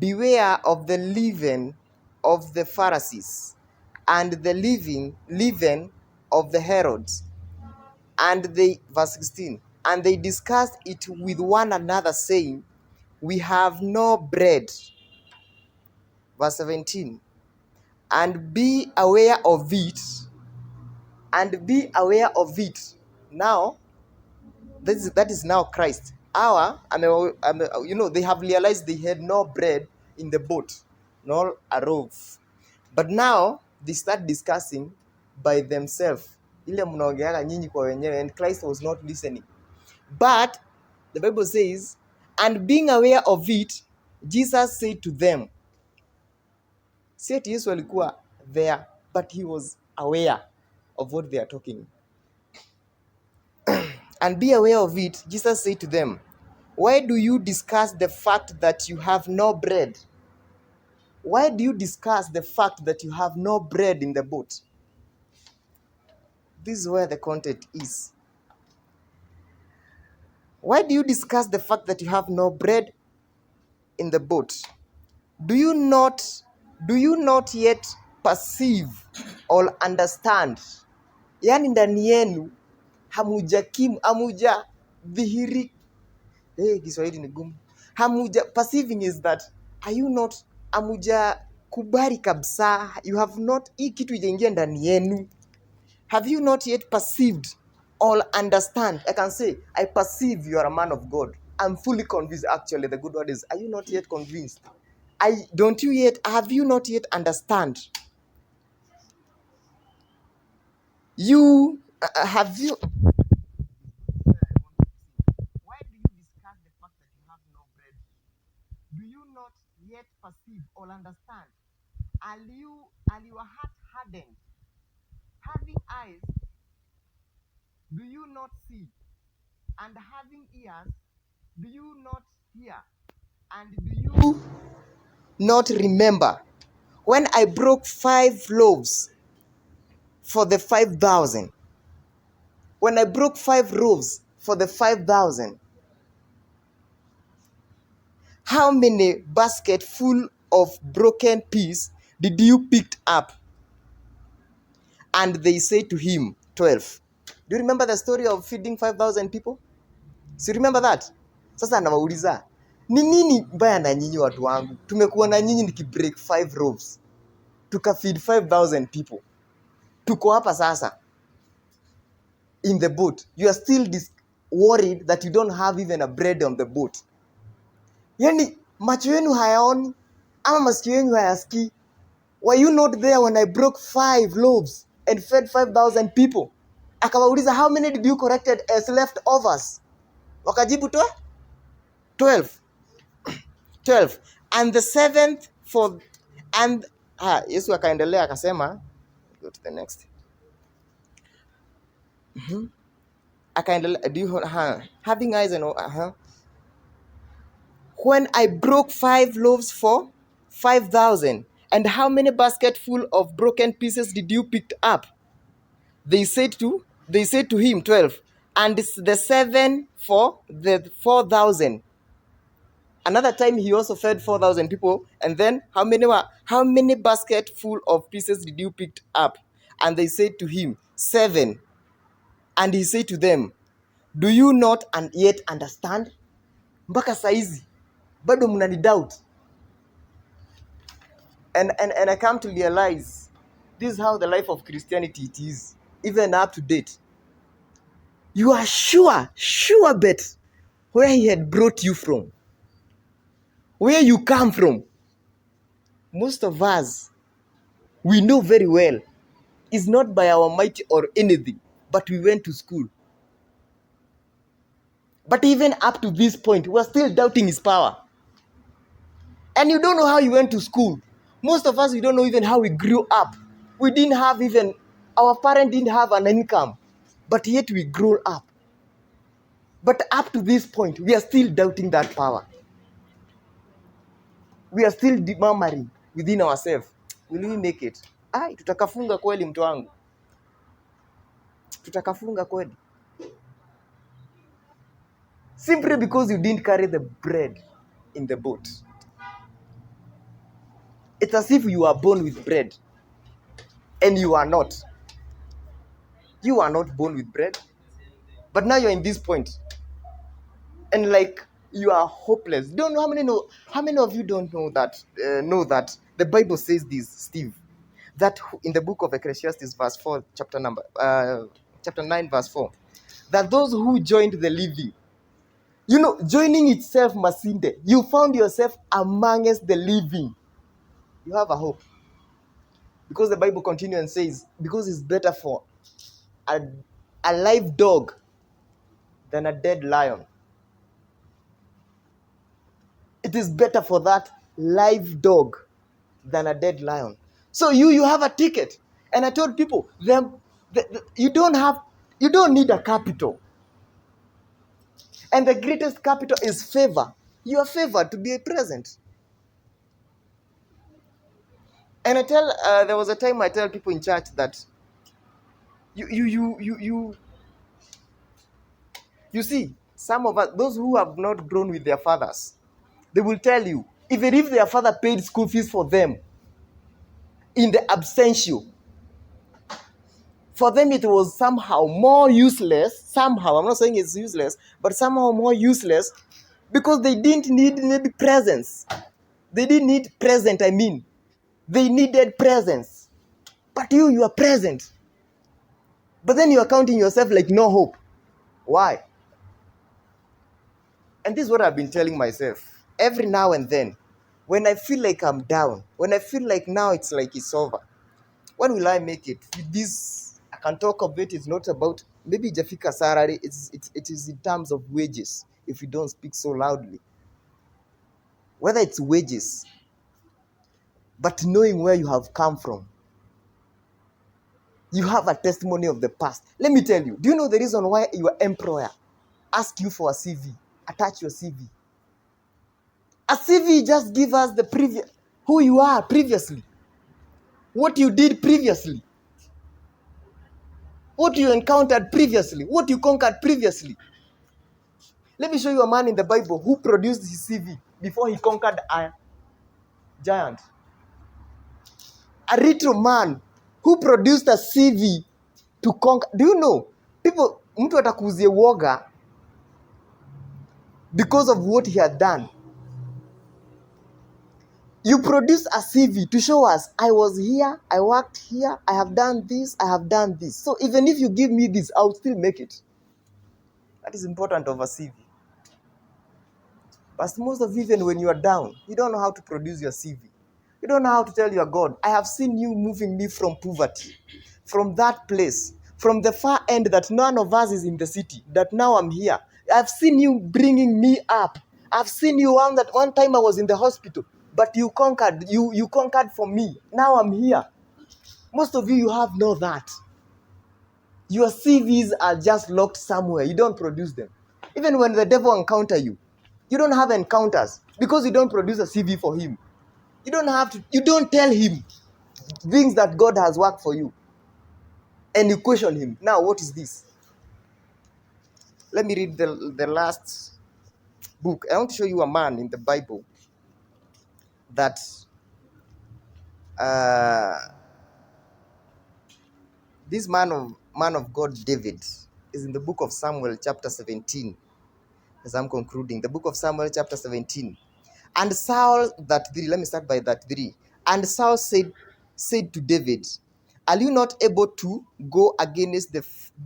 beware of the leaven of the Pharisees and the leaven of the Herods. And they, verse 16, and they discussed it with one another, saying, we have no bread. Verse 17, and be aware of it. And be aware of it. Now, that is now Christ. They have realized they had no bread in the boat, nor a loaf. But now they start discussing by themselves. And Christ was not listening. But the Bible says, and being aware of it, Jesus said to them. See, Yesu alikuwa there, but he was aware of what they are talking. And be aware of it, Jesus said to them, why do you discuss the fact that you have no bread? Why do you discuss the fact that you have no bread in the boat? This is where the content is. Why do you discuss the fact that you have no bread in the boat? Do you not yet perceive or understand? Yani ndani yenu hamuja dhihiri. Kiswahili ni gumu. Hamuja perceiving is that, are you not, hamuja kubali kabisa, you have not, hii kitu ijaingia ndani yenu. Have you not yet perceived or understand? I can say, I perceive you are a man of God. I'm fully convinced. Actually, the good word is, are you not yet convinced? Have you not yet understand? Have you? Why do you discuss the fact that you have no bread? Do you not yet perceive or understand? Are your heart hardened? Having eyes, do you not see? And having ears, do you not hear? And do you not remember when I broke 5 loaves for the 5,000? When I broke 5 loaves for the 5,000, how many baskets full of broken pieces did you pick up? And they say to him, 12. Do you remember the story of feeding 5,000 people? So remember that? Sasa anawauliza, ni nini mbaya na nyinyi watu wangu? Tumekuwa na nyinyi nikibreak 5 loaves. Tukafeed 5,000 people. Tuko hapa sasa in the boat. You are still worried that you don't have even a bread on the boat. Yani macho yenu hayaoni ama masikio yenu hayasikii. Were you not there when I broke 5 loaves and fed 5,000 people? Akawauliza, how many did you corrected as leftovers? Wakajibu 12. And the 7th for, and Yesu akaendelea akasema, go to the next. Akaendelea, having eyes and when I broke 5 loaves for 5,000, and how many baskets full of broken pieces did you pick up? They said to him, 12. And the 7 for the 4,000. Another time he also fed 4,000 people. And then how many baskets full of pieces did you pick up? And they said to him, 7. And he said to them, do you not yet understand? Mpaka saizi bado mnani doubt. And I come to realize this is how the life of Christianity it is, even up to date. You are sure bet where he had brought you from, where you come from. Most of us, we know very well, it's not by our might or anything, but we went to school. But even up to this point, we're still doubting his power. And you don't know how you went to school. Most of us, we don't know even how we grew up. We didn't have even, our parents didn't have an income, but yet we grew up. But up to this point, we are still doubting that power. We are still murmuring within ourselves. Will we make it? Tutakafunga kweli mtu wangu. Tutakafunga kweli. Simply because you didn't carry the bread in the boat. It's as if you are born with bread, and you are not. You are not born with bread, but now you're in this point, and like you are hopeless. Don't know how many know. How many of you don't know that? Know that the Bible says this, Steve, that in the book of Ecclesiastes, verse 4, chapter 9, verse 4, that those who joined the living, joining itself, Masinde, you found yourself amongst the living. You have a hope. Because the Bible continues and says, because it's better for a live dog than a dead lion. It is better for that live dog than a dead lion. So you have a ticket. And I told people, you don't need a capital. And the greatest capital is favor. You are favored to be present. And there was a time I tell people in church that you see, some of us, those who have not grown with their fathers, they will tell you, even if their father paid school fees for them in the absentio, for them it was somehow more useless. Somehow, I'm not saying it's useless, but somehow more useless because they didn't need maybe presence. They didn't need present, I mean. They needed presence. But you are present. But then you are counting yourself like no hope. Why? And this is what I've been telling myself. Every now and then, when I feel like I'm down, when I feel like now it's like it's over, when will I make it? With this, I can talk of it. It's not about maybe Jafika salary. It is in terms of wages. If you don't speak so loudly, whether it's wages, but knowing where you have come from, you have a testimony of the past. Let me tell you. Do you know the reason why your employer asks you for a CV? Attach your CV. A CV just give us the previous, who you are previously, what you did previously, what you encountered previously, what you conquered previously. Let me show you a man in the Bible who produced his CV before he conquered a giant. A little man who produced a CV to conquer. Do you know? People, mtu atakuzie woga because of what he had done. You produce a CV to show us, I was here, I worked here, I have done this, I have done this. So even if you give me this, I'll still make it. That is important of a CV. But most of even when you are down, you don't know how to produce your CV. You don't know how to tell your God, I have seen you moving me from poverty, from that place, from the far end that none of us is in the city, that now I'm here. I've seen you bringing me up. I've seen you one time I was in the hospital, but you conquered. You conquered for me. Now I'm here. Most of you have know that. Your CVs are just locked somewhere. You don't produce them. Even when the devil encounter you, you don't have encounters because you don't produce a CV for him. You don't tell him things that God has worked for you. And you question him. Now, what is this? Let me read the last book. I want to show you a man in the Bible that this man of God, David, is in the book of Samuel, chapter 17. As I'm concluding, the book of Samuel, chapter 17. And Saul, that 3, let me start by that 3. And Saul said to David, are you not able to go against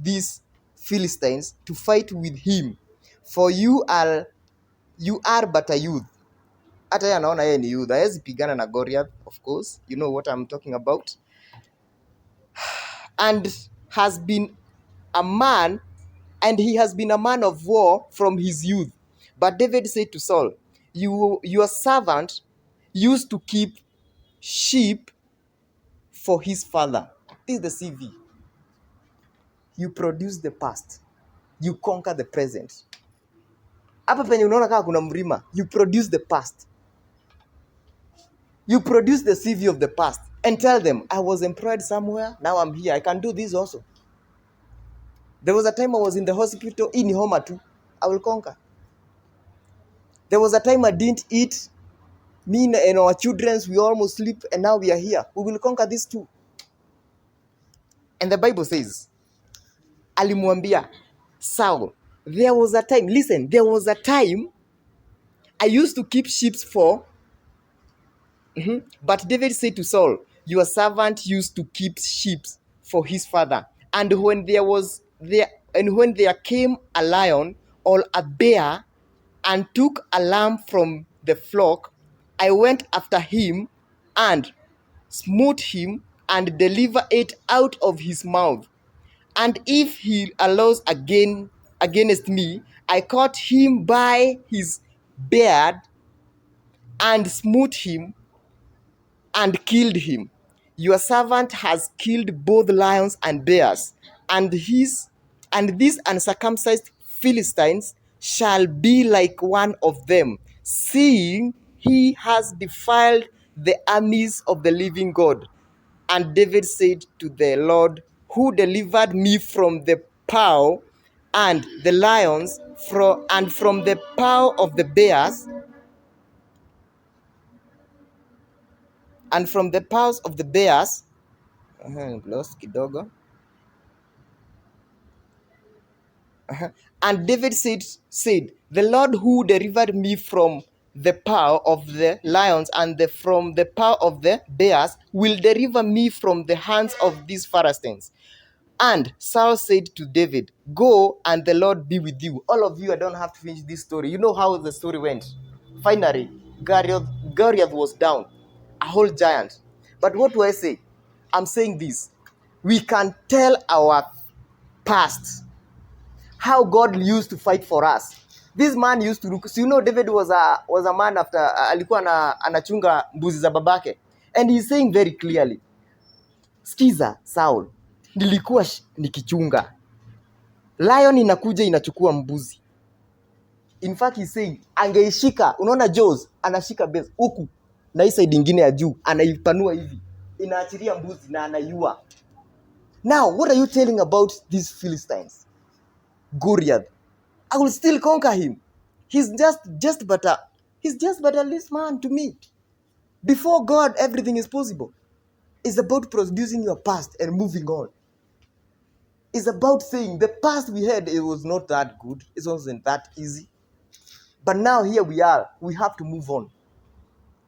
these Philistines to fight with him? For you are but a youth. Hata yeye anaona yeye ni youth. Hawezi pigana na Goliath, of course. You know what I'm talking about. And he has been a man of war from his youth. But David said to Saul, your servant used to keep sheep for his father. This is the CV. You produce the past. You conquer the present. Hapa penye unaona kama kuna mlima, you produce the past. You produce the CV of the past and tell them, I was employed somewhere, now I'm here. I can do this also. There was a time I was in the hospital, in homa too. I will conquer. There was a time I didn't eat. Me and our children, we almost sleep, and now we are here. We will conquer this too. And the Bible says, alimwambia Saul, there was a time, listen, there was a time I used to keep sheep for, but David said to Saul, your servant used to keep sheep for his father. And when there came a lion or a bear and took a lamb from the flock, I went after him and smote him and deliver it out of his mouth. And if he allows against me, I caught him by his beard and smote him and killed him. Your servant has killed both lions and bears, and these uncircumcised Philistines shall be like one of them, seeing he has defiled the armies of the living God. And David said to the Lord, who delivered me from the paw and the lions, from the paw of the bears, and from the paws of the bears. Lost kidogo. And David said, the Lord who delivered me from the paw of the lions and from the paw of the bears will deliver me from the hands of these Philistines. And Saul said to David, go and the Lord be with you. All of you, I don't have to finish this story. You know how the story went. Finally, Goliath was down, a whole giant. But what do I say? I'm saying this. We can tell our past, how God used to fight for us. This man used to look. So David was a man after alikuwa anachunga mbuzi za babake, and he's saying very clearly, skiza Saul, nilikuwa nikichunga lion, inakuja inachukua mbuzi. In fact he's saying angeishika, unaona jaws, anashika base huku na hii side nyingine ya juu anaipanua hivi, inaachilia mbuzi na anaiua. Now what are you telling about these Philistines? Goliath, I will still conquer him. He's just but a least man to me. Before God, everything is possible. It's about producing your past and moving on. It's about saying the past we had, it was not that good. It wasn't that easy. But now here we are. We have to move on.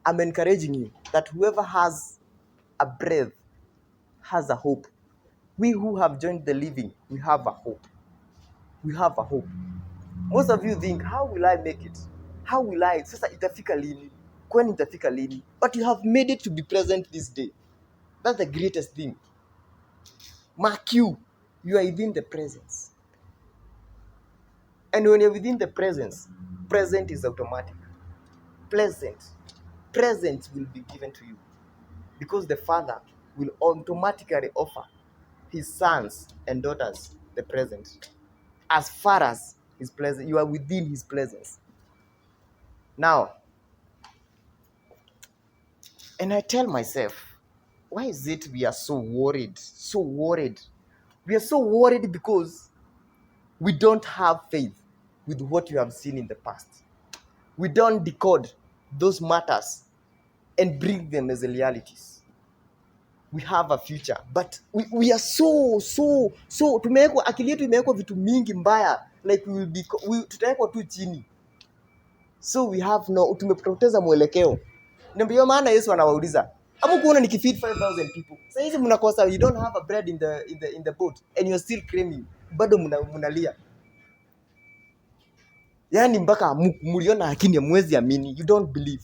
I'm encouraging you that whoever has a breath has a hope. We who have joined the living, we have a hope. We have a hope. Most of you think, how will I make it? How will I? Sasa itafika lini? Kwani itafika lini? But you have made it to be present this day. That's the greatest thing. Mark you. You are within the presence. And when you're within the presence, present is automatic. Present will be given to you. Because the Father will automatically offer his sons and daughters the present. As far as his presence, you are within his presence. Now, and I tell myself, why is it we are so worried? So worried. We are so worried because we don't have faith with what you have seen in the past. We don't decode those matters and bring them as realities. We have a future, but we are so tumewekwa, akili yetu imewekwa vitu mingi mbaya, like tutawekwa tu chini, so we have tumepoteza mwelekeo. Ndio maana Yesu anawauliza, kuona nikifeed 5,000 people, sasa hizi mnakosa, you don't have a bread in the boat and you're still claiming, bado mnalia. Yani mpaka mliona lakini hamwezi amini, you don't believe.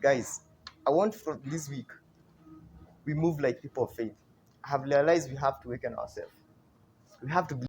Guys, I want from this week we move like people of faith. I have realized we have to awaken ourselves. We have to